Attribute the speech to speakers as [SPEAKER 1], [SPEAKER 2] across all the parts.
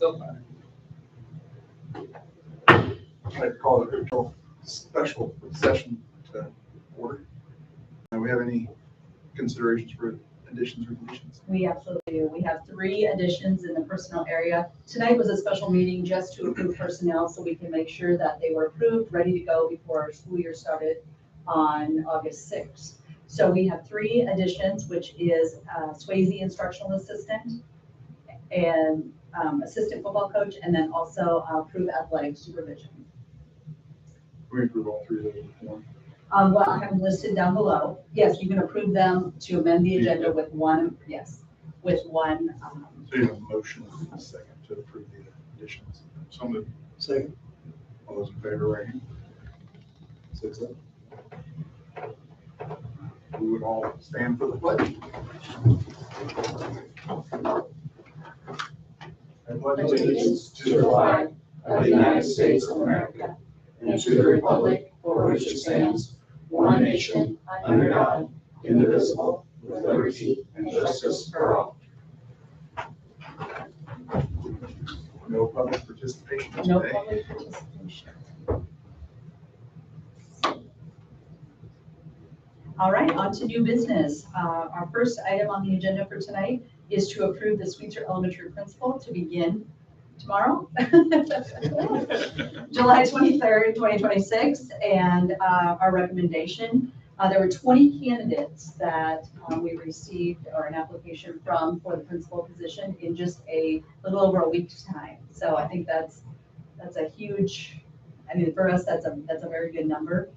[SPEAKER 1] still fine.
[SPEAKER 2] I'd like to call the official special session to order. Do we have any considerations for additions or deletions?
[SPEAKER 3] We absolutely do. We have 3 additions in the personnel area. Tonight was a special meeting just to approve personnel so we can make sure that they were approved, ready to go before our school year started on August 6th. So we have 3 additions, which is Swayze instructional assistant and assistant football coach, and then also approve athletic supervision.
[SPEAKER 2] We approve all 3 of those in one.
[SPEAKER 3] Well, I have them listed down below. Yes, you can approve them to amend the agenda with one, yes, with one.
[SPEAKER 2] So you have a motion and a second to approve the additions. So moved.
[SPEAKER 1] Second.
[SPEAKER 2] All those in favor, right hand. 6-0. We would all stand for the pledge. I pledge
[SPEAKER 4] Allegiance to the flag of the United States of America and to the republic for which it stands, one nation, under God, indivisible, with liberty and justice for all.
[SPEAKER 2] No public participation
[SPEAKER 3] No
[SPEAKER 2] today.
[SPEAKER 3] public participation. All right, on to new business. Our first item on the agenda for tonight is to approve the Sweetser Elementary principal to begin tomorrow, July 23rd, 2026. And our recommendation, there were 20 candidates that we received or an application from for the principal position in just a little over a week's time. So I think that's a huge, I mean, for us, that's a very good number.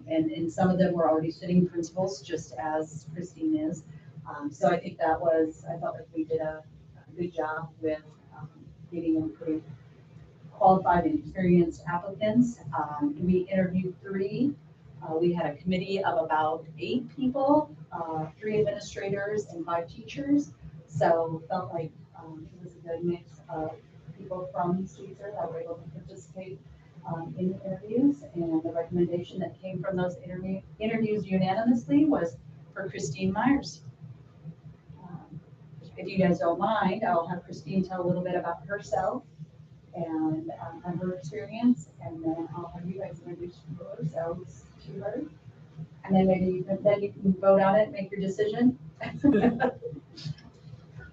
[SPEAKER 3] And some of them were already sitting principals, just as Christine is. So I think I felt like we did a good job with getting in pretty qualified and experienced applicants. We interviewed 3. We had a committee of about 8 people, 3 administrators and 5 teachers. So felt like it was a good mix of people from Sweetser that were able to participate in the interviews. And the recommendation that came from those interviews unanimously was for Christine Myers. If you guys don't mind, I'll have Christine tell a little bit about herself and her experience, and then I'll have you guys introduce yourselves to her. And then maybe you can vote on it, make your decision.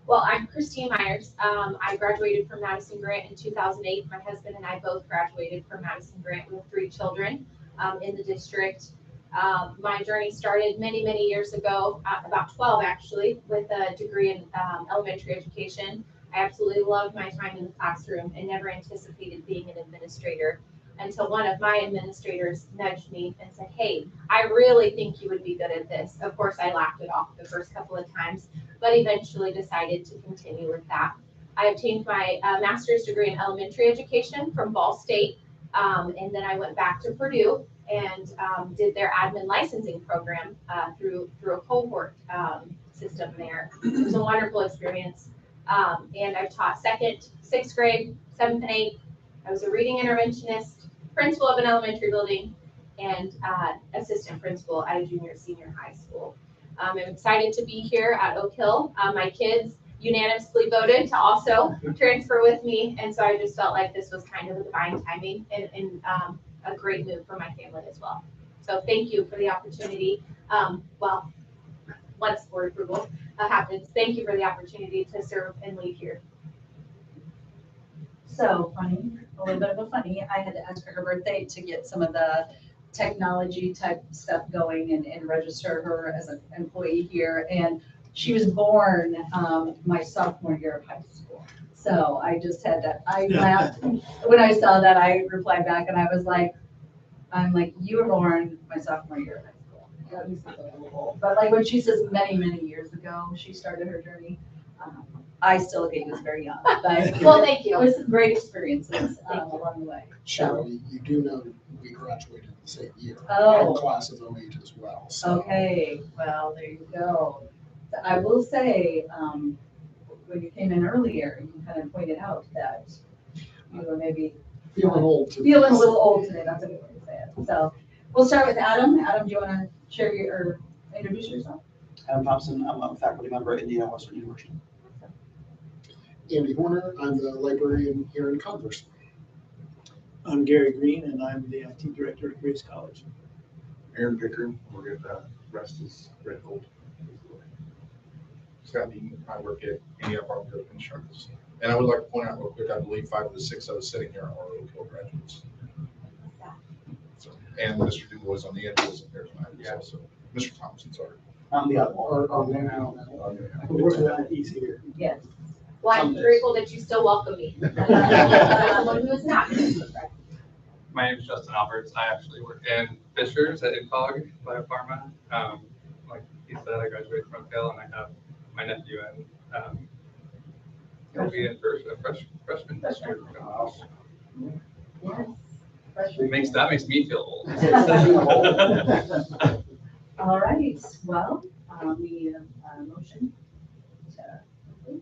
[SPEAKER 5] Well, I'm Christine Myers. I graduated from Madison Grant in 2008. My husband and I both graduated from Madison Grant. We have 3 children in the district. My journey started many, many years ago, about 12 actually, with a degree in elementary education. I absolutely loved my time in the classroom and never anticipated being an administrator until one of my administrators nudged me and said, "Hey, I really think you would be good at this." Of course, I laughed it off the first couple of times, but eventually decided to continue with that. I obtained my master's degree in elementary education from Ball State, and then I went back to Purdue and did their admin licensing program through a cohort system there. It was a wonderful experience. And I've taught 2nd, 6th grade, 7th and 8th. I was a reading interventionist, principal of an elementary building, and assistant principal at a senior high school. I'm excited to be here at Oak Hill. My kids unanimously voted to also transfer with me, and so I just felt like this was kind of a divine timing and a great move for my family as well. So thank you for the opportunity. Well, once board approval happens, thank you for the opportunity to serve and lead here.
[SPEAKER 3] So funny, a little bit of a funny. I had to ask for her birthday to get some of the technology type stuff going and register her as an employee here. And she was born my sophomore year of high school. So I just had that, I laughed when I saw that. I replied back and I was like, you were born my sophomore year of high school. That was a little old. But like when she says many, many years ago, she started her journey. I still think it was very young. But
[SPEAKER 5] well, thank you.
[SPEAKER 3] It was some great experiences along the way.
[SPEAKER 4] Cheryl, you do know that we graduated the same year.
[SPEAKER 3] Oh.
[SPEAKER 4] Our class of 08 as well. So.
[SPEAKER 3] Okay, well, there you go. I will say, when you came in earlier, you kind of pointed out that you were maybe
[SPEAKER 4] Feeling old.
[SPEAKER 3] feeling a little old today. That's a good way to say it. So we'll start with Adam. Adam, do you want to share or introduce yourself?
[SPEAKER 1] Adam Thompson, I'm a faculty member at Indiana Western University.
[SPEAKER 6] Andy Horner. I'm the librarian here in Converse.
[SPEAKER 1] I'm Gary Green, and I'm the IT director at Grace College.
[SPEAKER 2] Aaron Pickering, we'll get that. Rest is red gold.
[SPEAKER 7] Scott Dean, I work at Indiana Department of Insurance. And I would like to point out real quick, I believe 5 of the 6 of us sitting here are Oak Hill graduates. So, and Mr. Dubois on the end wasn't there tonight.
[SPEAKER 4] Yeah.
[SPEAKER 7] So, Mr. Thompson, sorry.
[SPEAKER 6] Our one now.
[SPEAKER 1] We're glad he's here.
[SPEAKER 3] Yes.
[SPEAKER 5] Well, I'm grateful that you still welcome me. Someone who is not.
[SPEAKER 8] My name is Justin Alberts. I actually work in Fishers at INCOG Biopharma. Like he said, I graduated from Oak Hill, and I have my nephew and he'll be in first freshman this year.
[SPEAKER 3] Yes.
[SPEAKER 8] That makes me feel old.
[SPEAKER 3] All right, well, we have a motion to,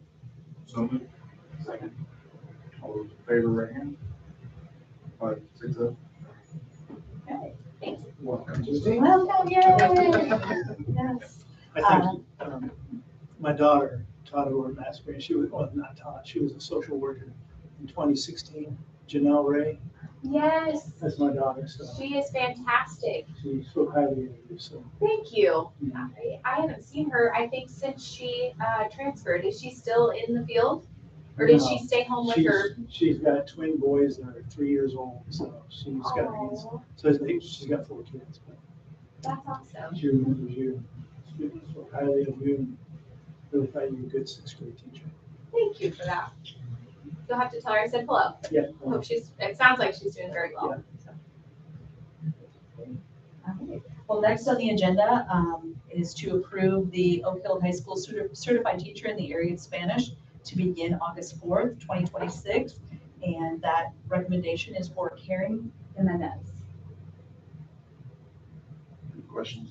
[SPEAKER 2] So moved. Second. All those in favor, right hand. 5, 6, 7.
[SPEAKER 3] okay.
[SPEAKER 2] Welcome.
[SPEAKER 3] Welcome, yay! Yes.
[SPEAKER 1] I think my daughter taught over at Mass Grant. She was, well, not taught, she was a social worker in 2016. Janelle Ray,
[SPEAKER 5] Yes,
[SPEAKER 1] that's my daughter, so
[SPEAKER 5] she is fantastic.
[SPEAKER 1] she's so highly interviewed, so.
[SPEAKER 5] Thank you.
[SPEAKER 1] Yeah.
[SPEAKER 5] I haven't seen her, I think, since she transferred. Is she still in the field? Or did she stay home with her?
[SPEAKER 1] She's got twin boys that are 3 years old, so she's got,
[SPEAKER 5] Oh,
[SPEAKER 1] so I think she's got 4 kids. But
[SPEAKER 5] that's awesome.
[SPEAKER 1] she remembers you. Students were highly of you and really thought you were a good 6th grade teacher.
[SPEAKER 5] Thank you for that. You'll have to tell her I said hello.
[SPEAKER 1] Yeah.
[SPEAKER 5] I hope it sounds like she's doing very well.
[SPEAKER 3] All right. Well, next on the agenda is to approve the Oak Hill High School certified teacher in the area of Spanish to begin August 4th, 2026. And that recommendation is for Karen Jimenez.
[SPEAKER 2] Any questions?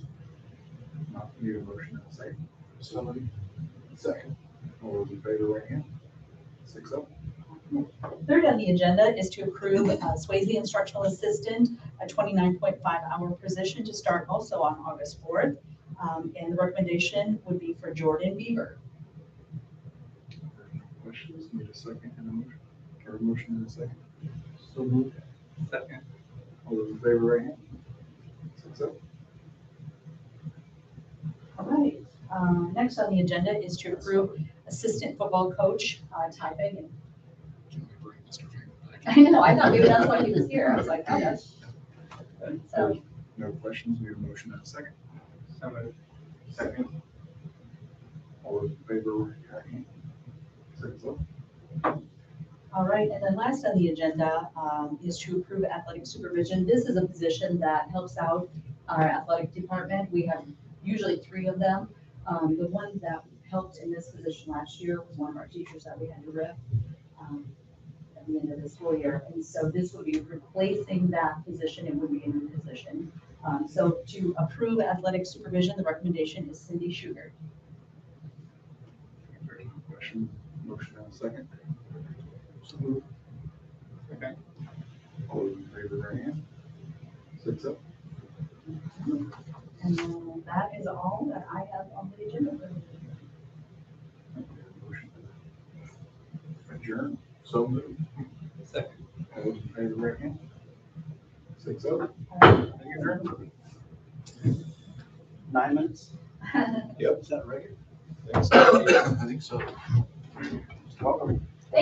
[SPEAKER 2] Not need a motion and a second. Somebody? Second. All those in favor, right hand. 6, 7.
[SPEAKER 3] Third on the agenda is to approve Swayze Instructional Assistant, a 29.5-hour position to start also on August 4th. And the recommendation would be for Jordan Beaver.
[SPEAKER 2] Questions? Need a second and a motion? Or a motion and a second?
[SPEAKER 1] So moved.
[SPEAKER 8] Second.
[SPEAKER 2] All those in favor, right hand. 6, 7.
[SPEAKER 3] All right. Next on the agenda is to approve assistant football coach Ty Fagan. I know, I thought maybe that's why he was here. I was like, oh, that's. So,
[SPEAKER 2] No questions? Need a motion and a second?
[SPEAKER 8] So moved.
[SPEAKER 2] Second. All those in favor, right hand. 6, 7.
[SPEAKER 3] all right. And then last on the agenda is to approve athletic supervision. This is a position that helps out our athletic department. We have usually 3 of them. The one that helped in this position last year was one of our teachers that we had to rip at the end of the school year. And so this would be replacing that position. It would be a new position. So to approve athletic supervision, the recommendation is Cindy Sugar.
[SPEAKER 2] Question, motion and a second.
[SPEAKER 1] So moved.
[SPEAKER 8] Okay.
[SPEAKER 2] All those in favor, right hand. 6, 7.
[SPEAKER 3] And then that is all that I have on the agenda.
[SPEAKER 2] Motion to adjourn. So moved.
[SPEAKER 8] Second.
[SPEAKER 2] All those in favor, right hand. 6, 7. Adjourn.
[SPEAKER 1] 9 minutes?
[SPEAKER 2] Yep.
[SPEAKER 1] Is that right?
[SPEAKER 7] I think so.
[SPEAKER 2] Welcome.